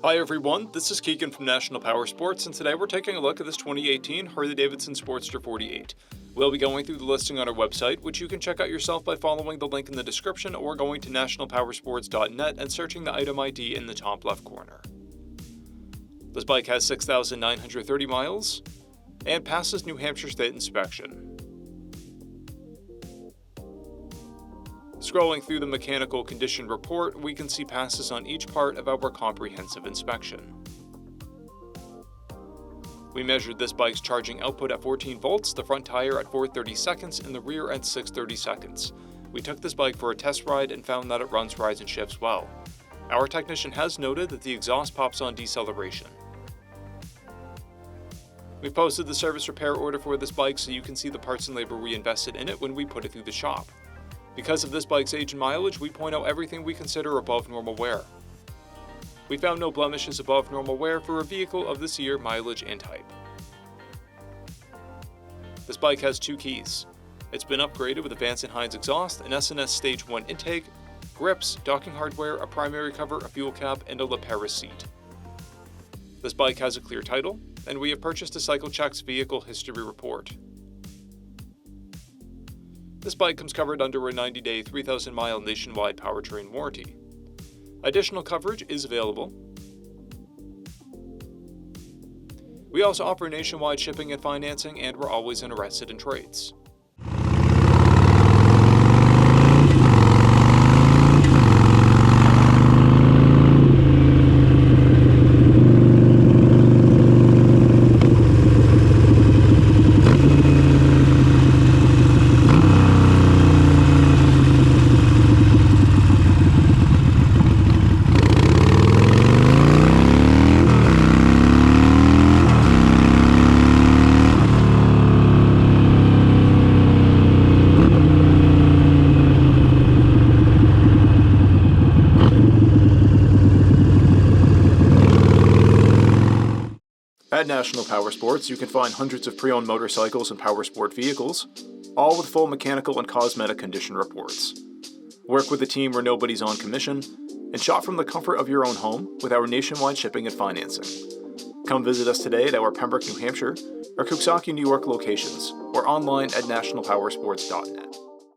Hi everyone, this is Keegan from National Powersports, and today we're taking a look at this 2018 Harley-Davidson Sportster 48. We'll be going through the listing on our website, which you can check out yourself by following the link in the description or going to nationalpowersports.net and searching the item ID in the top left corner. This bike has 6,930 miles and passes New Hampshire State inspection. Scrolling through the mechanical condition report, we can see passes on each part of our comprehensive inspection. We measured this bike's charging output at 14 volts, the front tire at 430 seconds, and the rear at 630 seconds. We took this bike for a test ride and found that it runs, rides, and shifts well. Our technician has noted that the exhaust pops on deceleration. We posted the service repair order for this bike so you can see the parts and labor we invested in it when we put it through the shop. Because of this bike's age and mileage, we point out everything we consider above normal wear. We found no blemishes above normal wear for a vehicle of this year, mileage, and type. This bike has 2 keys. It's been upgraded with a Vance & Hines exhaust, an S&S Stage 1 intake, grips, docking hardware, a primary cover, a fuel cap, and a LaPera seat. This bike has a clear title, and we have purchased a CycleCheck's vehicle history report. This bike comes covered under a 90-day, 3,000-mile nationwide powertrain warranty. Additional coverage is available. We also offer nationwide shipping and financing, and we're always interested in trades. At National Powersports, you can find hundreds of pre-owned motorcycles and powersport vehicles, all with full mechanical and cosmetic condition reports. Work with a team where nobody's on commission, and shop from the comfort of your own home with our nationwide shipping and financing. Come visit us today at our Pembroke, New Hampshire, or Coxsackie, New York locations, or online at nationalpowersports.net.